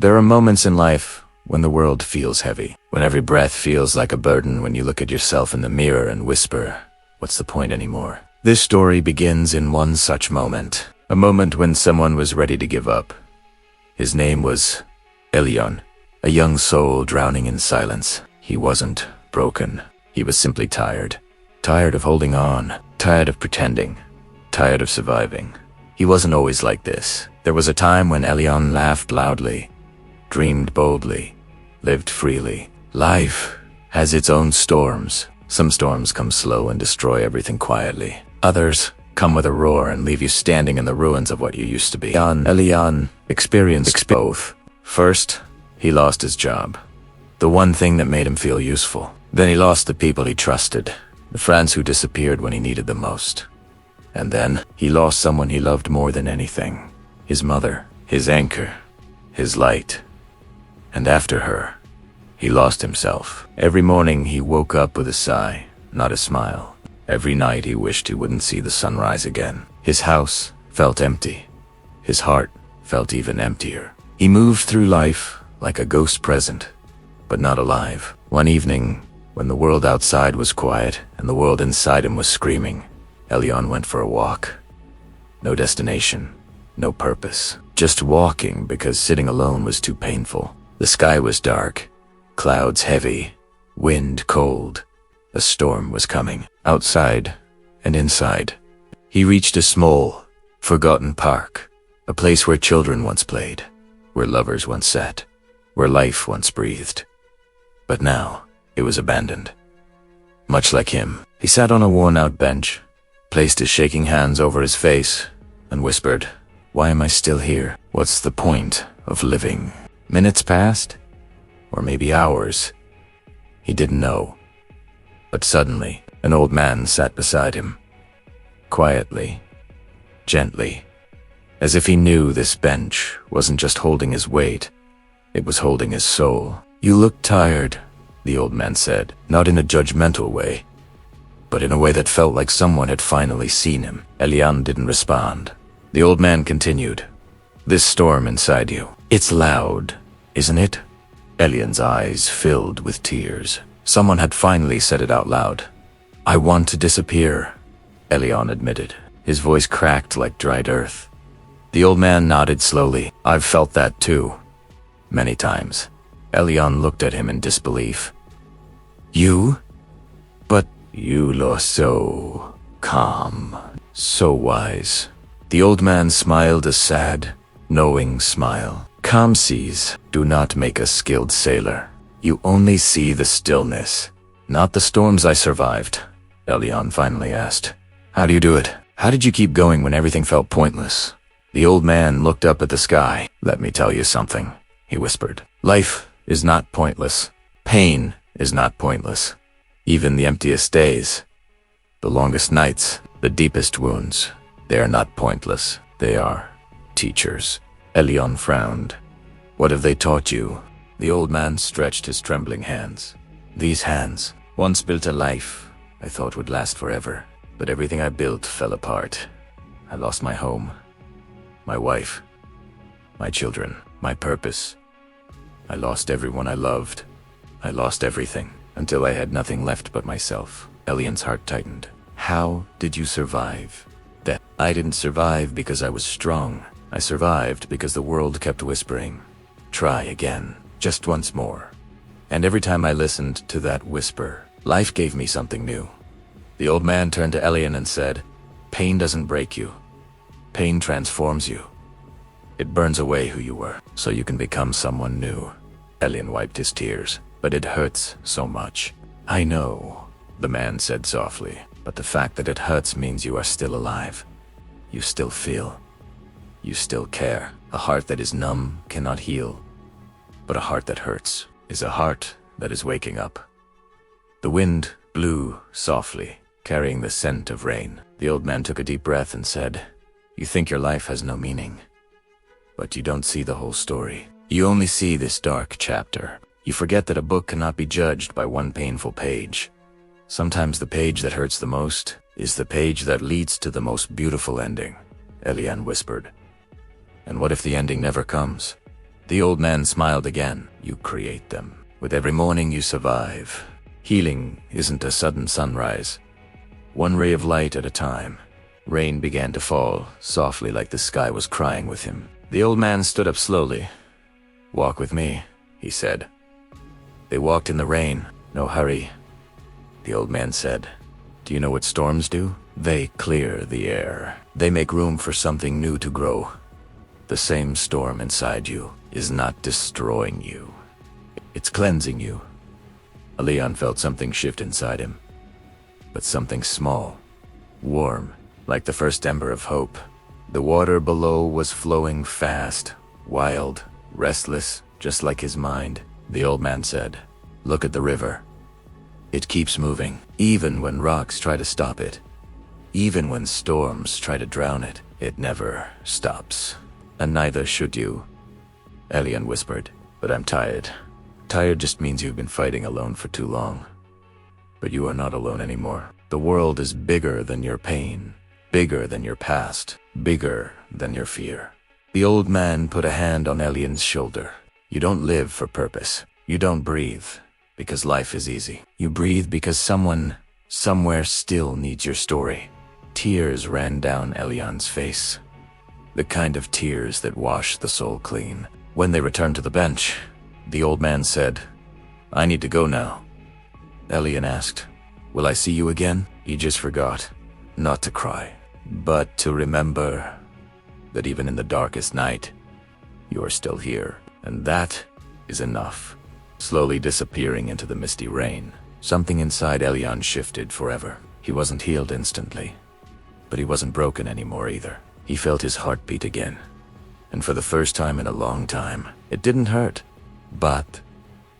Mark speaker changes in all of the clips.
Speaker 1: There are moments in life when the world feels heavy, when every breath feels like a burden, when you look at yourself in the mirror and whisper, what's the point anymore? This story begins in one such moment, a moment when someone was ready to give up. His name was Elyan, a young soul drowning in silence. He wasn't broken. He was simply tired. Tired of holding on, tired of pretending, tired of surviving. He wasn't always like this. There was a time when Elyan laughed loudly, dreamed boldly, lived freely. Life has its own storms. Some storms come slow and destroy everything quietly. Others come with a roar and leave you standing in the ruins of what you used to be. Elyan experienced both. First, he lost his job, the one thing that made him feel useful. Then he lost the people he trusted, the friends who disappeared when he needed them most. And then he lost someone he loved more than anything. His mother, his anchor, his light. And after her, he lost himself. Every morning he woke up with a sigh, not a smile. Every night he wished he wouldn't see the sunrise again. His house felt empty. His heart felt even emptier. He moved through life like a ghost present, but not alive. One evening, when the world outside was quiet and the world inside him was screaming, Elyan went for a walk. No destination, no purpose. Just walking because sitting alone was too painful. The sky was dark, clouds heavy, wind cold. A storm was coming, outside and inside. He reached a small, forgotten park, a place where children once played, where lovers once sat, where life once breathed. But now, it was abandoned. Much like him, he sat on a worn-out bench, placed his shaking hands over his face, and whispered, "Why am I still here? What's the point of living?" Minutes passed, or maybe hours. He didn't know. But suddenly, an old man sat beside him. Quietly, gently, as if he knew this bench wasn't just holding his weight, it was holding his soul. "You look tired," the old man said, not in a judgmental way, but in a way that felt like someone had finally seen him. Elyan didn't respond. The old man continued, "This storm inside you, it's loud, isn't it?" Elyan's eyes filled with tears. Someone had finally said it out loud. "I want to disappear," Elyan admitted. His voice cracked like dried earth. The old man nodded slowly. "I've felt that too. Many times." Elyan looked at him in disbelief. "You? But you look so calm, so wise." The old man smiled a sad, knowing smile. "Calm seas do not make a skilled sailor. You only see the stillness, not the storms I survived," Elyan finally asked. "How do you do it? How did you keep going when everything felt pointless?" The old man looked up at the sky. "Let me tell you something," he whispered. "Life is not pointless. Pain is not pointless. Even the emptiest days, the longest nights, the deepest wounds, they are not pointless. They are teachers." Elyan frowned. "What have they taught you?" The old man stretched his trembling hands. "These hands once built a life I thought would last forever, but everything I built fell apart. I lost my home, my wife, my children, my purpose. I lost everyone I loved. I lost everything, until I had nothing left but myself." Elyan's heart tightened. "How did you survive that?" "I didn't survive because I was strong. I survived because the world kept whispering, 'Try again, just once more.' And every time I listened to that whisper, life gave me something new." The old man turned to Elyan and said, "Pain doesn't break you. Pain transforms you. It burns away who you were, so you can become someone new." Elyan wiped his tears. "But it hurts so much." "I know," the man said softly, "but the fact that it hurts means you are still alive. You still feel. You still care. A heart that is numb cannot heal. But a heart that hurts is a heart that is waking up." The wind blew softly, carrying the scent of rain. The old man took a deep breath and said, "You think your life has no meaning, but you don't see the whole story. You only see this dark chapter. You forget that a book cannot be judged by one painful page. Sometimes the page that hurts the most is the page that leads to the most beautiful ending," Elyan whispered. "And what if the ending never comes? The old man smiled again. You create them. With every morning you survive. Healing isn't a sudden sunrise. One ray of light at a time. Rain began to fall, softly like the sky was crying with him. The old man stood up slowly. "Walk with me," he said. They walked in the rain. "No hurry," the old man said. "Do you know what storms do? They clear the air. They make room for something new to grow. The same storm inside you is not destroying you. It's cleansing you." Elyan felt something shift inside him. But something small, warm, like the first ember of hope. The water below was flowing fast, wild, restless, just like his mind. The old man said, "Look at the river. It keeps moving, even when rocks try to stop it. Even when storms try to drown it, it never stops. And neither should you." Elyan whispered, "But I'm tired." Tired just means you've been fighting alone for too long. But you are not alone anymore. The world is bigger than your pain, bigger than your past, bigger than your fear. The old man put a hand on Elyan's shoulder. You don't live for purpose. You don't breathe because life is easy. You breathe because someone, somewhere still needs your story. Tears ran down Elyan's face. The kind of tears that wash the soul clean. When they returned to the bench, the old man said, "I need to go now." Elyan asked, "Will I see you again?" He just forgot not to cry, but to remember that even in the darkest night, you are still here. And that is enough. Slowly disappearing into the misty rain, something inside Elyan shifted forever. He wasn't healed instantly, but he wasn't broken anymore either. He felt his heart beat again. And for the first time in a long time, it didn't hurt, but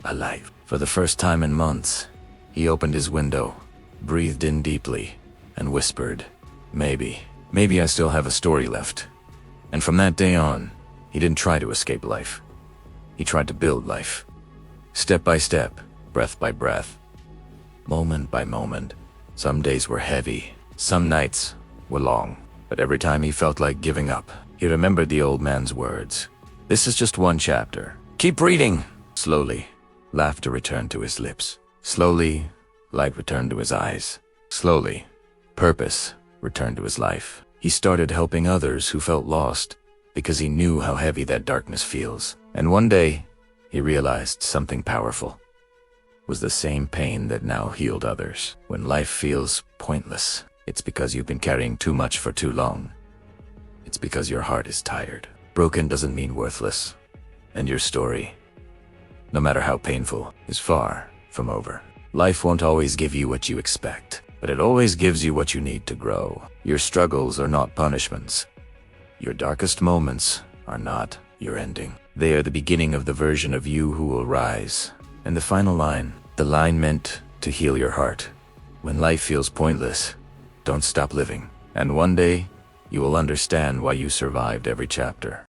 Speaker 1: alive. For the first time in months, he opened his window, breathed in deeply, and whispered, maybe I still have a story left." And from that day on, he didn't try to escape life. He tried to build life. Step by step, breath by breath, moment by moment. Some days were heavy, some nights were long, but every time he felt like giving up, he remembered the old man's words. "This is just one chapter. Keep reading." Slowly, laughter returned to his lips. Slowly, light returned to his eyes. Slowly, purpose returned to his life. He started helping others who felt lost because he knew how heavy that darkness feels. And one day, he realized something powerful was the same pain that now healed others. When life feels pointless, it's because you've been carrying too much for too long. It's because your heart is tired. Broken doesn't mean worthless. And your story, no matter how painful, is far from over. Life won't always give you what you expect, but it always gives you what you need to grow. Your struggles are not punishments. Your darkest moments are not your ending. They are the beginning of the version of you who will rise. And the final line, the line meant to heal your heart. When life feels pointless, don't stop living. And one day, you will understand why you survived every chapter.